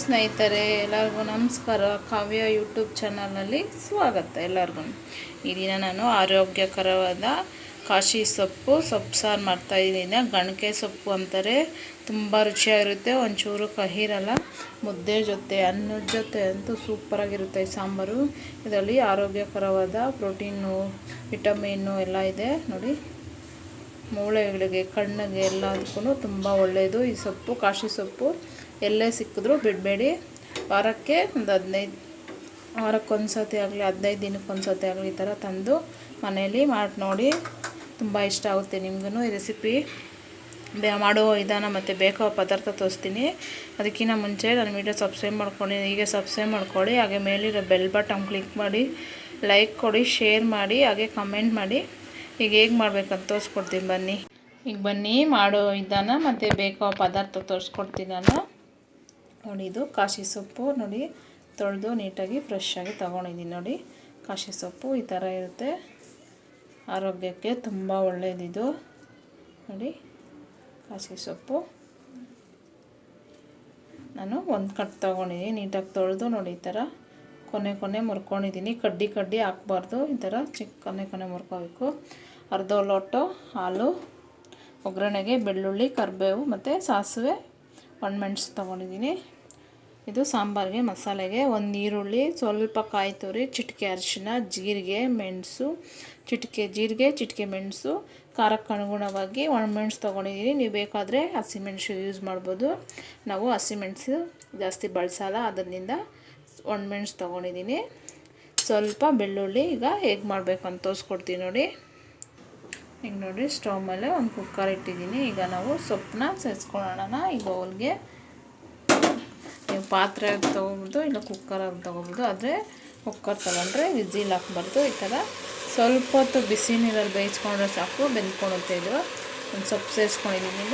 ಸ್ನೇಹಿತರೆ ಎಲ್ಲರಿಗೂ ನಮಸ್ಕಾರ. ಕಾವ್ಯ ಯೂಟ್ಯೂಬ್ ಚಾನಲ್ನಲ್ಲಿ ಸ್ವಾಗತ ಎಲ್ಲರಿಗೂ. ಈ ದಿನ ನಾನು ಆರೋಗ್ಯಕರವಾದ ಕಾಶಿ ಸೊಪ್ಪು ಸಾರು ಮಾಡ್ತಾಯಿದ್ದೀನಿ. ಗಣಕೆ ಸೊಪ್ಪು ಅಂತಾರೆ, ತುಂಬ ರುಚಿಯಾಗಿರುತ್ತೆ, ಒಂಚೂರು ಕಹಿರಲ್ಲ. ಮುದ್ದೆ ಜೊತೆ ಅನ್ನದ ಜೊತೆ ಅಂತೂ ಸೂಪರಾಗಿರುತ್ತೆ ಈ ಸಾಂಬಾರು. ಇದರಲ್ಲಿ ಆರೋಗ್ಯಕರವಾದ ಪ್ರೋಟೀನು, ವಿಟಮಿನ್ನು ಎಲ್ಲ ಇದೆ ನೋಡಿ. ಮೂಳೆಗಳಿಗೆ, ಕಣ್ಣಿಗೆ ಎಲ್ಲದಕ್ಕೂ ತುಂಬ ಒಳ್ಳೆಯದು ಈ ಸೊಪ್ಪು. ಕಾಶಿ ಸೊಪ್ಪು ಎಲ್ಲೇ ಸಿಕ್ಕಿದ್ರೂ ಬಿಡಬೇಡಿ. ವಾರಕ್ಕೆ ಒಂದು ವಾರಕ್ಕೊಂದು ಸತಿ ಆಗಲಿ, 15 ದಿನಕ್ಕೊಂದು ಸತಿ ಆಗಲಿ ಈ ಥರ ತಂದು ಮನೆಯಲ್ಲಿ ಮಾಡಿ ನೋಡಿ. ತುಂಬ ಇಷ್ಟ ಆಗುತ್ತೆ ನಿಮಗೂ. ಈ ರೆಸಿಪಿ ಮಾಡುವ ವಿಧಾನ ಮತ್ತು ಬೇಕಾದ ಪದಾರ್ಥ ತೋರಿಸ್ತೀನಿ. ಅದಕ್ಕಿಂತ ಮುಂಚೆ ನನ್ನ ವೀಡಿಯೋ ಸಬ್ಸ್ಕ್ರೈಬ್ ಮಾಡ್ಕೊಂಡು ಹೀಗೆ ಸಬ್ಸ್ಕ್ರೈಬ್ ಮಾಡ್ಕೊಳ್ಳಿ. ಹಾಗೆ ಮೇಲಿರೋ ಬೆಲ್ ಬಟನ್ ಕ್ಲಿಕ್ ಮಾಡಿ, ಲೈಕ್ ಕೊಡಿ, ಶೇರ್ ಮಾಡಿ, ಹಾಗೆ ಕಮೆಂಟ್ ಮಾಡಿ. ಈಗ ಹೇಗೆ ಮಾಡ್ಬೇಕಂತ ತೋರಿಸ್ಕೊಡ್ತೀನಿ ಬನ್ನಿ. ಈಗ ಬನ್ನಿ ಮಾಡೋ ವಿಧಾನ ಮತ್ತು ಬೇಕಾದ ಪದಾರ್ಥ ತೋರಿಸ್ಕೊಡ್ತೀನಿ ನಾನು. ನೋಡಿ, ಇದು ಕಾಶಿ ಸೊಪ್ಪು ನೋಡಿ, ತೊಳೆದು ನೀಟಾಗಿ ಫ್ರೆಶ್ ಆಗಿ ತೊಗೊಂಡಿದ್ದೀನಿ ನೋಡಿ. ಕಾಶಿ ಸೊಪ್ಪು ಈ ಥರ ಇರುತ್ತೆ, ಆರೋಗ್ಯಕ್ಕೆ ತುಂಬ ಒಳ್ಳೆಯದಿದು ನೋಡಿ. ಕಾಶಿ ಸೊಪ್ಪು ನಾನು ಒಂದು ಕಟ್ ತೊಗೊಂಡಿದ್ದೀನಿ, ನೀಟಾಗಿ ತೊಳೆದು ನೋಡಿ. ಈ ಥರ ಕೊನೆ ಮುರ್ಕೊಂಡಿದ್ದೀನಿ. ಕಡ್ಡಿ ಹಾಕ್ಬಾರ್ದು, ಈ ಥರ ಚಿಕ್ಕ ಕೊನೆ ಮುರ್ಕೋಬೇಕು. ಅರ್ಧ ಲೋಟ ಹಾಲು, ಒಗ್ಗರಣೆಗೆ ಬೆಳ್ಳುಳ್ಳಿ, ಕರಿಬೇವು ಮತ್ತು ಸಾಸಿವೆ, ಒಣಮೆಣಸು ತೊಗೊಂಡಿದ್ದೀನಿ. ಇದು ಸಾಂಬಾರಿಗೆ ಮಸಾಲೆಗೆ ಒಂದು ಈರುಳ್ಳಿ, ಸ್ವಲ್ಪ ಕಾಯಿ ತುರಿ, ಚಿಟಿಕೆ ಅರಿಶಿನ, ಜೀರಿಗೆ, ಮೆಣಸು, ಚಿಟಿಕೆ ಮೆಣಸು, ಖಾರಕ್ಕೆ ಅನುಗುಣವಾಗಿ ಒಣಮೆಣಸು ತೊಗೊಂಡಿದ್ದೀನಿ. ನೀವು ಬೇಕಾದರೆ ಹಸಿಮೆಣಸು ಯೂಸ್ ಮಾಡ್ಬೋದು. ನಾವು ಹಸಿಮೆಣಸು ಜಾಸ್ತಿ ಬಳಸಲ್ಲ, ಅದರಿಂದ ಒಣಮೆಣಸು ತೊಗೊಂಡಿದ್ದೀನಿ. ಸ್ವಲ್ಪ ಬೆಳ್ಳುಳ್ಳಿ. ಈಗ ಹೇಗೆ ಮಾಡಬೇಕು ಅಂತ ತೋರಿಸ್ಕೊಡ್ತೀನಿ ನೋಡಿ. ಈಗ ನೋಡಿ, ಸ್ಟವ್ ಮೇಲೆ ಒಂದು ಕುಕ್ಕರ್ ಇಟ್ಟಿದ್ದೀನಿ. ಈಗ ನಾವು ಸೊಪ್ಪನ್ನ ಸೇರಿಸ್ಕೊಳ್ಳೋಣ ಈ ಬೌಲ್ಗೆ. ನೀವು ಪಾತ್ರೆ ತೊಗೊಬೋದು, ಇಲ್ಲ ಕುಕ್ಕರಾಗಿ ತೊಗೊಬೋದು. ಆದರೆ ಕುಕ್ಕರ್ ತೊಗೊಂಡ್ರೆ ವಿಜಿಲ್ ಹಾಕ್ಬಾರ್ದು. ಈ ಥರ ಸ್ವಲ್ಪ ಹೊತ್ತು ಬಿಸಿ ನೀರಲ್ಲಿ ಬೇಯಿಸ್ಕೊಂಡ್ರೆ ಸಾಕು, ಬೆಂದ್ಕೊಳುತ್ತೆ ಇದು. ಒಂದು ಸೊಪ್ಪು ಸೇರಿಸ್ಕೊಂಡಿದ್ದೀನಿ.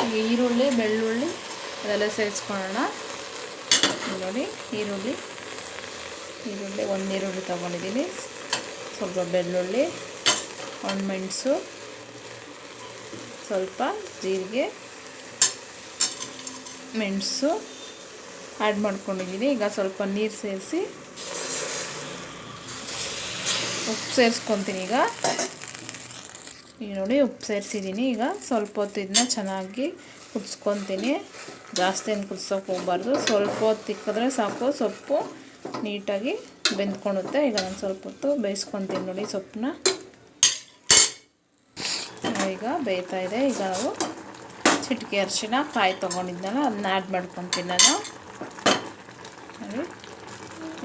ಈಗ ಈರುಳ್ಳಿ, ಬೆಳ್ಳುಳ್ಳಿ ಅದೆಲ್ಲ ಸೇರಿಸ್ಕೊಳ್ಳೋಣ ನೋಡಿ. ಈರುಳ್ಳಿ ಒಂದು ಈರುಳ್ಳಿ ತೊಗೊಂಡಿದ್ದೀನಿ, ಸ್ವಲ್ಪ ಬೆಳ್ಳುಳ್ಳಿ, ಒಣಮೆಣಸು, ಸ್ವಲ್ಪ ಜೀರಿಗೆ, ಮೆಣಸು ಆ್ಯಡ್ ಮಾಡ್ಕೊಂಡಿದ್ದೀನಿ. ಈಗ ಸ್ವಲ್ಪ ನೀರು ಸೇರಿಸಿ ಉಪ್ಪು ಸೇರಿಸ್ಕೊತೀನಿ. ಈಗ ನೋಡಿ, ಉಪ್ಪು ಸೇರಿಸಿದ್ದೀನಿ. ಈಗ ಸ್ವಲ್ಪ ಹೊತ್ತು ಇದನ್ನ ಚೆನ್ನಾಗಿ ಕುದಿಸ್ಕೊತೀನಿ. ಜಾಸ್ತಿ ಏನು ಕುದಿಸೋಕೆ ಹೋಗಬಾರ್ದು, ಸ್ವಲ್ಪ ಹೊತ್ತು ತಿಕ್ಕಿದ್ರೆ ಸಾಕು, ಸೊಪ್ಪು ನೀಟಾಗಿ ಬೆಂದ್ಕೊಳುತ್ತೆ. ಈಗ ನಾನು ಸ್ವಲ್ಪ ಹೊತ್ತು ಬೇಯಿಸ್ಕೊತೀನಿ ನೋಡಿ ಸೊಪ್ಪನ್ನ. ಈಗ ಬೇಯ್ತಾ ಇದೆ. ಈಗ ನಾವು ಚಿಟಿಕೆ ಅರಿಶಿನ, ಕಾಯಿ ತೊಗೊಂಡಿದ್ದಲ್ಲ ಅದನ್ನ ಆ್ಯಡ್ ಮಾಡ್ಕೊತೀನಿ ನಾನು ನೋಡಿ.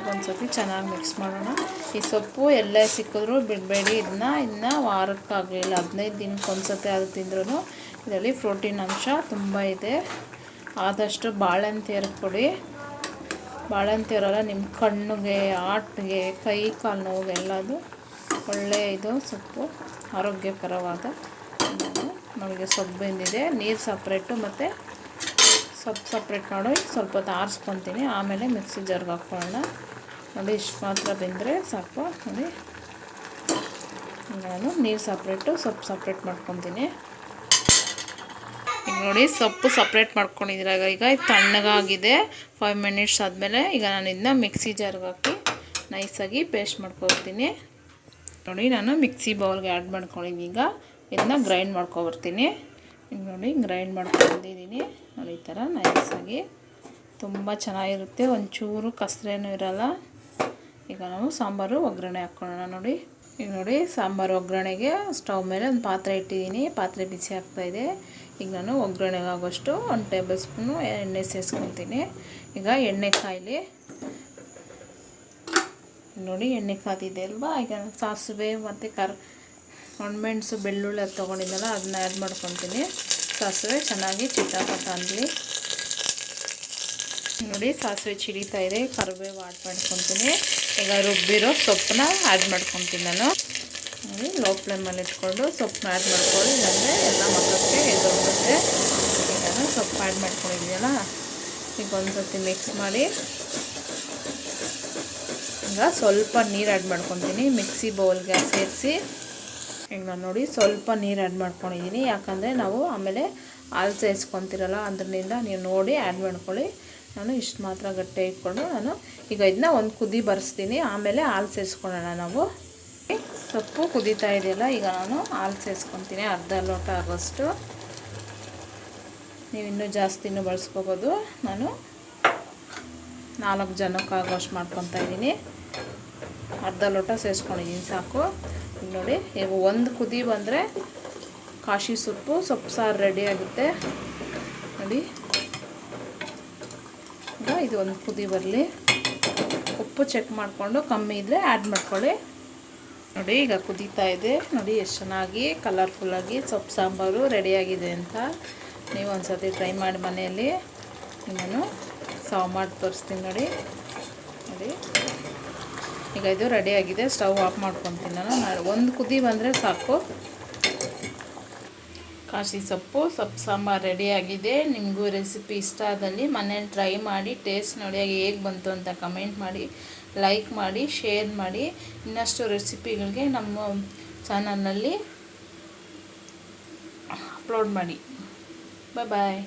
ಒಂದು ಸತಿ ಚೆನ್ನಾಗಿ ಮಿಕ್ಸ್ ಮಾಡೋಣ. ಈ ಸೊಪ್ಪು ಎಲ್ಲೇ ಸಿಕ್ಕಿದ್ರೂ ಬಿಡಬೇಡಿ. ಇದನ್ನ ವಾರಕ್ಕಾಗಲಿಲ್ಲ 15 ದಿನಕ್ಕೆ ಒಂದು ಸತಿ ಅದು ತಿಂದ್ರೂ ಇದರಲ್ಲಿ ಪ್ರೋಟೀನ್ ಅಂಶ ತುಂಬ ಇದೆ. ಆದಷ್ಟು ಬಾಳೆಹಣ್ಣು ಕೊಡಿ. ಬಾಳೆಹಣ್ಣು ತಿರೋಲ್ಲ, ನಿಮ್ಮ ಕಣ್ಣಿಗೆ, ಹಾರ್ಟ್ಗೆ, ಕೈ ಕಾಲು ನೋವು ಎಲ್ಲದು ಒಳ್ಳೆಯ ಇದು ಸೊಪ್ಪು, ಆರೋಗ್ಯಕರವಾದ. ನಮಗೆ ಸೊಪ್ಪು ಬೆಂದಿದೆ, ನೀರು ಸಪ್ರೇಟು ಮತ್ತು ಸೊಪ್ಪು ಸಪ್ರೇಟ್ ಮಾಡಿ ಸ್ವಲ್ಪ ಹೊತ್ತು ಆರಿಸ್ಕೊತೀನಿ. ಆಮೇಲೆ ಮಿಕ್ಸಿ ಜಾರ್ಗೆ ಹಾಕ್ಕೊಳ್ಳೋಣ ನೋಡಿ. ಇಷ್ಟು ಮಾತ್ರ ಬೆಂದರೆ ಸಾಕು ನೋಡಿ. ನಾನು ನೀರು ಸಪ್ರೇಟು, ಸೊಪ್ಪು ಸಪ್ರೇಟ್ ಮಾಡ್ಕೊತೀನಿ. ಈಗ ನೋಡಿ, ಸೊಪ್ಪು ಸಪ್ರೇಟ್ ಮಾಡ್ಕೊಂಡಿದ್ದೀರ. ಈಗ ಇದು ತಣ್ಣಗಾಗಿದೆ. 5 ಮಿನಿಟ್ಸ್ ಆದಮೇಲೆ ಈಗ ನಾನು ಇದನ್ನ ಮಿಕ್ಸಿ ಜಾರ್ಗೆ ಹಾಕಿ ನೈಸಾಗಿ ಪೇಸ್ಟ್ ಮಾಡ್ಕೊತೀನಿ ನೋಡಿ. ನಾನು ಮಿಕ್ಸಿ ಬೌಲ್ಗೆ ಆ್ಯಡ್ ಮಾಡ್ಕೊಂಡಿದ್ದೀನಿ. ಈಗ ಇದನ್ನ ಗ್ರೈಂಡ್ ಮಾಡ್ಕೊಬರ್ತೀನಿ. ಈಗ ನೋಡಿ, ಗ್ರೈಂಡ್ ಮಾಡ್ಕೊಂಡಿದ್ದೀನಿ ನೋಡಿ. ಈ ಥರ ನೈಸಾಗಿ ತುಂಬ ಚೆನ್ನಾಗಿರುತ್ತೆ, ಒಂಚೂರು ಕಸರೇನೂ ಇರಲ್ಲ. ಈಗ ನಾವು ಸಾಂಬಾರು ಒಗ್ಗರಣೆ ಹಾಕ್ಕೊಳ್ಳೋಣ ನೋಡಿ. ಈಗ ನೋಡಿ, ಸಾಂಬಾರು ಒಗ್ಗರಣೆಗೆ ಸ್ಟವ್ ಮೇಲೆ ಒಂದು ಪಾತ್ರೆ ಇಟ್ಟಿದ್ದೀನಿ. ಪಾತ್ರೆ ಬಿಸಿ ಆಗ್ತಾಯಿದೆ. ಈಗ ನಾನು ಒಗ್ಗರಣೆಗೆ ಆಗೋಷ್ಟು 1 ಟೇಬಲ್ ಸ್ಪೂನು ಎಣ್ಣೆ ಸೇರಿಸ್ಕೊತೀನಿ. ಈಗ ಎಣ್ಣೆ ಕಾಯಲಿ ನೋಡಿ. ಎಣ್ಣೆ ಕಾದಿದೆ ಅಲ್ವಾ. ಈಗ ಸಾಸಿವೆ ಮತ್ತು ಒಣಮೆಣಸು, ಬೆಳ್ಳುಳ್ಳಿ ಅದು ತೊಗೊಂಡಿದ್ದಲ್ಲ ಅದನ್ನ ಆ್ಯಡ್ ಮಾಡ್ಕೊತೀನಿ. ಸಾಸಿವೆ ಚೆನ್ನಾಗಿ ಚಿಟಾಪಟ ಅನ್ನಲಿ ನೋಡಿ. ಸಾಸಿವೆ ಚಿಡಿತಾ ಇದೆ. ಕರಿಬೇವು ಆ್ಯಡ್ ಮಾಡ್ಕೊತೀನಿ. ಈಗ ರುಬ್ಬಿರೋ ಸೊಪ್ಪನ್ನ ಆ್ಯಡ್ ಮಾಡ್ಕೊತೀನಿ ನಾನು ನೋಡಿ. ಲೋ ಫ್ಲೇಮಲ್ಲಿ ಇಟ್ಕೊಂಡು ಸೊಪ್ಪನ್ನ ಆ್ಯಡ್ ಮಾಡ್ಕೊಳ್ಳಿ, ಇಲ್ಲಾಂದರೆ ಎಲ್ಲ ಮಕ್ಕಳಿಗೆ ಎದೋಗುತ್ತೆ. ಈಗ ನಾನು ಸೊಪ್ಪು ಆ್ಯಡ್ ಮಾಡ್ಕೊಂಡಿದ್ದೀನಲ್ಲ, ಈಗ ಒಂದು ಸರ್ತಿ ಮಿಕ್ಸ್ ಮಾಡಿ ಈಗ ಸ್ವಲ್ಪ ನೀರು ಆ್ಯಡ್ ಮಾಡ್ಕೊತೀನಿ ಮಿಕ್ಸಿ ಬೌಲ್ಗೆ ಸೇರಿಸಿ. ಈಗ ನಾನು ನೋಡಿ ಸ್ವಲ್ಪ ನೀರು ಆ್ಯಡ್ ಮಾಡ್ಕೊಂಡಿದ್ದೀನಿ, ಯಾಕಂದರೆ ನಾವು ಆಮೇಲೆ ಹಾಲು ಸೇರಿಸ್ಕೊತೀರಲ್ಲ ಅದರಿಂದ ನೀವು ನೋಡಿ ಆ್ಯಡ್ ಮಾಡ್ಕೊಳ್ಳಿ. ನಾನು ಇಷ್ಟು ಮಾತ್ರ ಗಟ್ಟಿ ಇಟ್ಕೊಂಡು ನಾನು ಈಗ ಇದನ್ನ ಒಂದು ಕುದಿ ಬರೆಸ್ತೀನಿ, ಆಮೇಲೆ ಹಾಲು ಸೇರಿಸ್ಕೊಳ್ಳೋಣ ನಾವು. ಸೊಪ್ಪು ಕುದೀತಾ ಇದೆಯಲ್ಲ, ಈಗ ನಾನು ಹಾಲು ಸೇರಿಸ್ಕೊತೀನಿ ಅರ್ಧ ಲೋಟ ಆಗೋಷ್ಟು. ನೀವು ಇನ್ನೂ ಜಾಸ್ತಿನೂ ಬಳಸ್ಕೋಬೋದು. ನಾನು 4 ಜನಕ್ಕಾಗೋಷ್ಟು ಮಾಡ್ಕೊತಾ ಇದ್ದೀನಿ. ಅರ್ಧ ಲೋಟ ಸೇರಿಸ್ಕೊಂಡಿದ್ದೀನಿ ಸಾಕು. ಈಗ ನೋಡಿ, ಈಗ ಒಂದು ಕುದಿ ಬಂದರೆ ಕಾಶಿ ಸೊಪ್ಪು ಸಾರು ರೆಡಿ ಆಗುತ್ತೆ ನೋಡಿ. ಈಗ ಇದು ಒಂದು ಕುದಿ ಬರಲಿ. ಉಪ್ಪು ಚೆಕ್ ಮಾಡಿಕೊಂಡು ಕಮ್ಮಿ ಇದ್ದರೆ ಆ್ಯಡ್ ಮಾಡ್ಕೊಳ್ಳಿ. ನೋಡಿ ಈಗ ಕುದೀತಾ ಇದೆ ನೋಡಿ, ಎಷ್ಟು ಚೆನ್ನಾಗಿ ಕಲರ್ಫುಲ್ಲಾಗಿ ಸೊಪ್ಪು ಸಾಂಬಾರು ರೆಡಿಯಾಗಿದೆ ಅಂತ. ನೀವು ಒಂದು ಸರ್ತಿ ಟ್ರೈ ಮಾಡಿ ಮನೆಯಲ್ಲಿ. ನಾನು ಸರ್ವ್ ಮಾಡಿ ತೋರಿಸ್ತೀನಿ ನೋಡಿ. ಈಗ ಇದು ರೆಡಿಯಾಗಿದೆ. ಸ್ಟವ್ ಆಫ್ ಮಾಡ್ಕೊತೀನಿ ನಾನು. ಒಂದು ಕುದಿ ಬಂದರೆ ಸಾಕು. ಕಾಶಿ ಸೊಪ್ಪು ಸಾಂಬಾರು ರೆಡಿಯಾಗಿದೆ. ನಿಮಗೂ ರೆಸಿಪಿ ಇಷ್ಟ ಆದಲ್ಲಿ ಮನೇಲಿ ಟ್ರೈ ಮಾಡಿ ಟೇಸ್ಟ್ ನೋಡಿ ಹೇಗೆ ಬಂತು ಅಂತ ಕಮೆಂಟ್ ಮಾಡಿ, ಲೈಕ್ ಮಾಡಿ, ಶೇರ್ ಮಾಡಿ. ಇನ್ನಷ್ಟು ರೆಸಿಪಿಗಳಿಗೆ ನಮ್ಮ ಚಾನಲ್ನಲ್ಲಿ ಅಪ್ಲೋಡ್ ಮಾಡಿ. ಬಾಯ್.